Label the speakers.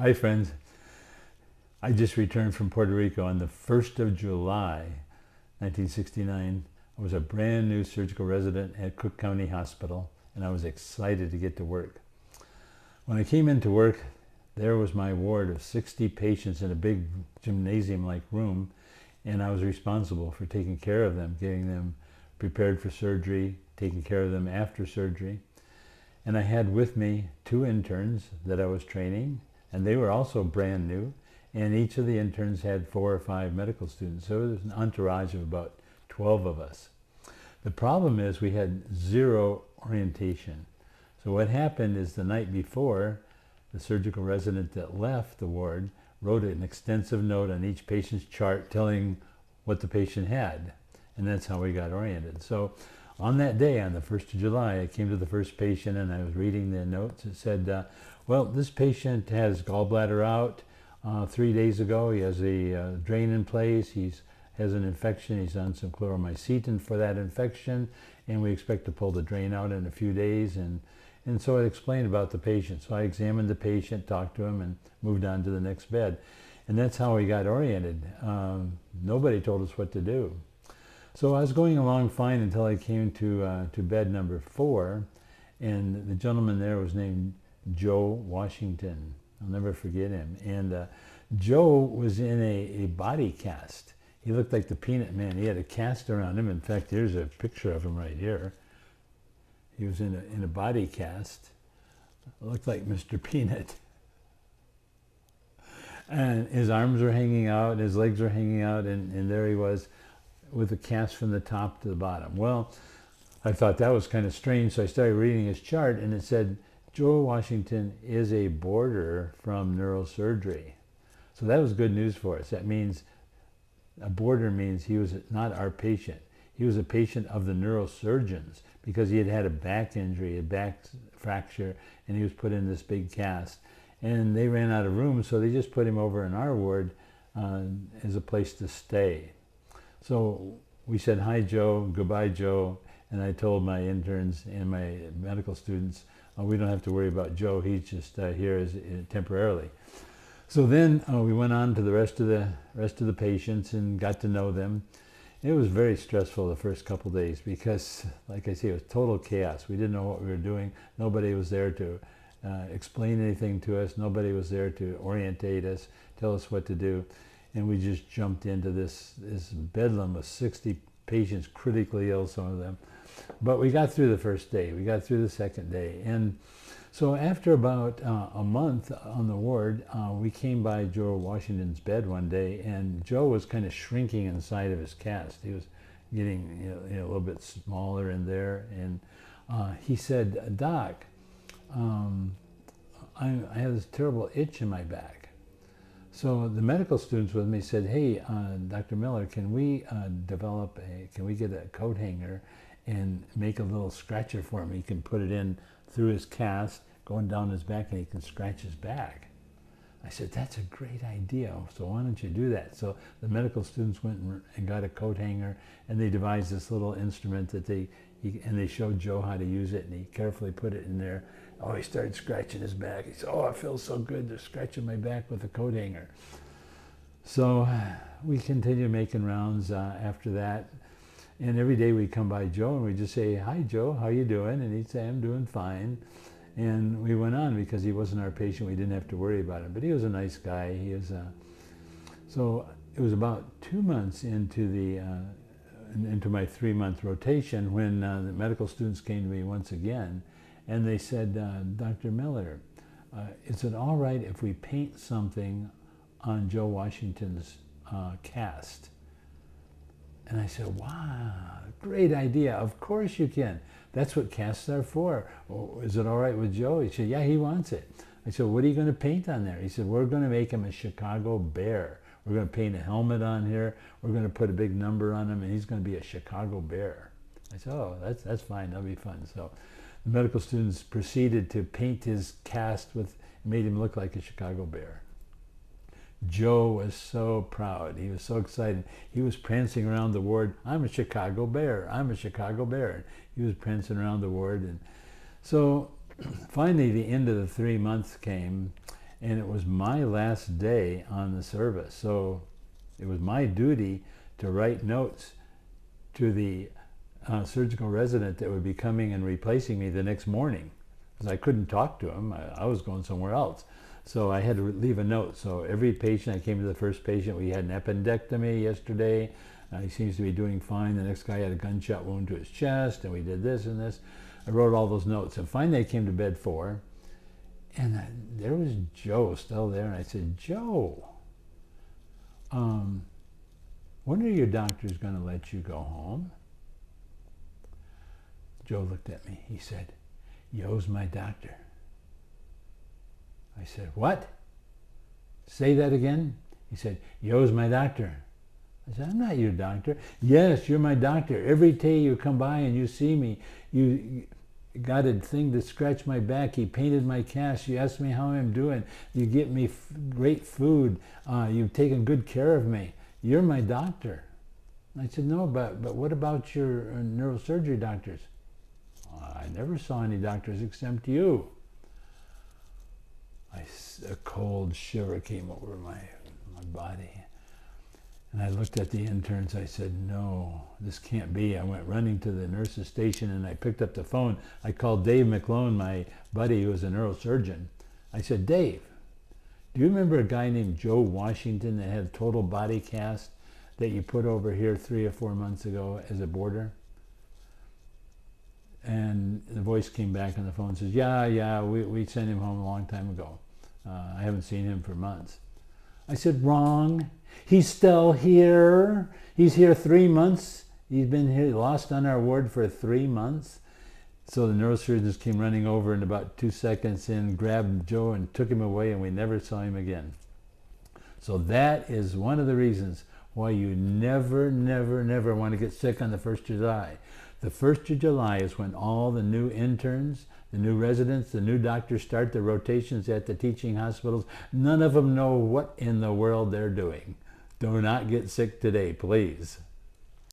Speaker 1: Hi friends, I just returned from Puerto Rico on the 1st of July 1969. I was a brand new surgical resident at Cook County Hospital and I was excited to get to work. When I came into work, there was my ward of 60 patients in a big gymnasium-like room, and I was responsible for taking care of them, getting them prepared for surgery, taking care of them after surgery. And I had with me 2 interns that I was training, and they were also brand new, and each of the interns had 4 or 5 medical students, so there was an entourage of about 12 of us. The problem is we had 0 orientation. So what happened is the night before, the surgical resident that left the ward wrote an extensive note on each patient's chart telling what the patient had, and that's how we got oriented. So on that day, on the 1st of July, I came to the first patient and I was reading the notes. It said, well, this patient has gallbladder out 3 days ago. He has a drain in place. He has an infection. He's on some chloromycetin for that infection, and we expect to pull the drain out in a few days. And so I explained about the patient. So I examined the patient, talked to him, and moved on to the next bed. And that's how we got oriented. Nobody told us what to do. So I was going along fine until I came to bed number 4, and the gentleman there was named Joe Washington. I'll never forget him. And Joe was in a body cast. He looked like the Peanut Man. He had a cast around him. In fact, here's a picture of him right here. He was in a body cast. It looked like Mr. Peanut. And his arms were hanging out, his legs were hanging out, and there he was with a cast from the top to the bottom. Well, I thought that was kind of strange, so I started reading his chart, and it said, Joe Washington is a boarder from neurosurgery. So that was good news for us. That means, a boarder means he was not our patient. He was a patient of the neurosurgeons because he had had a back injury, a back fracture, and he was put in this big cast. And they ran out of room, so they just put him over in our ward as a place to stay. So we said, hi Joe, goodbye Joe, and I told my interns and my medical students, we don't have to worry about Joe, he's just here temporarily. So then we went on to the rest of the patients and got to know them. It was very stressful the first couple days because, like I say, it was total chaos. We didn't know what we were doing. Nobody was there to explain anything to us. Nobody was there to orientate us, tell us what to do. And we just jumped into this bedlam of 60 patients, critically ill, some of them. But we got through the first day. We got through the second day. And so after about a month on the ward, we came by Joe Washington's bed one day, and Joe was kind of shrinking inside of his cast. He was getting a little bit smaller in there. And he said, Doc, I have this terrible itch in my back. So the medical students with me said, hey, Dr. Miller, can we can we get a coat hanger and make a little scratcher for him? He can put it in through his cast, going down his back, and he can scratch his back. I said, that's a great idea, so why don't you do that? So the medical students went and got a coat hanger, and they devised this little instrument that they showed Joe how to use it, and he carefully put it in there. Oh, he started scratching his back. He said, oh, it feels so good. They're scratching my back with a coat hanger. So we continued making rounds after that. And every day we'd come by Joe and we'd just say, hi, Joe, how you doing? And he'd say, I'm doing fine. And we went on because he wasn't our patient. We didn't have to worry about him. But he was a nice guy. So it was about 2 months into my 3-month rotation when the medical students came to me once again. And they said, Dr. Miller, is it all right if we paint something on Joe Washington's cast? And I said, wow, great idea. Of course you can. That's what casts are for. Oh, is it all right with Joe? He said, yeah, he wants it. I said, what are you going to paint on there? He said, we're going to make him a Chicago Bear. We're going to paint a helmet on here. We're going to put a big number on him, and he's going to be a Chicago Bear. I said, oh, that's fine. That'll be fun. So the medical students proceeded to paint his cast made him look like a Chicago Bear. Joe was so proud. He was so excited. He was prancing around the ward. I'm a Chicago Bear. I'm a Chicago Bear. He was prancing around the ward. And so finally the end of the 3 months came, and it was my last day on the service. So it was my duty to write notes to the surgical resident that would be coming and replacing me the next morning, because I couldn't talk to him. I was going somewhere else. So I had to leave a note. So every patient, I came to the first patient, we had an appendectomy yesterday. He seems to be doing fine. The next guy had a gunshot wound to his chest, and we did this and this. I wrote all those notes. And finally I came to bed 4, and there was Joe still there. And I said, Joe, when are your doctors going to let you go home? Joe looked at me. He said, Yo's my doctor. I said, what? Say that again? He said, Yo's my doctor. I said, I'm not your doctor. Yes, you're my doctor. Every day you come by and you see me, you got a thing to scratch my back. He painted my cast. You ask me how I'm doing. You get me great food. You've taken good care of me. You're my doctor. I said, no, but what about your neurosurgery doctors? I never saw any doctors except you. A cold shiver came over my body. And I looked at the interns. I said, no, this can't be. I went running to the nurse's station and I picked up the phone. I called Dave McClone, my buddy who was a neurosurgeon. I said, Dave, do you remember a guy named Joe Washington that had a total body cast that you put over here 3 or 4 months ago as a boarder? And the voice came back on the phone and says, yeah, we sent him home a long time ago. I haven't seen him for months. I said, wrong. He's still here. He's here 3 months. He's been here, lost on our ward for 3 months. So the neurosurgeons came running over and about 2 seconds in, grabbed Joe and took him away, and we never saw him again. So that is one of the reasons why you never, never, never want to get sick on the 1st of July. The 1st of July is when all the new interns, the new residents, the new doctors start their rotations at the teaching hospitals. None of them know what in the world they're doing. Do not get sick today, please.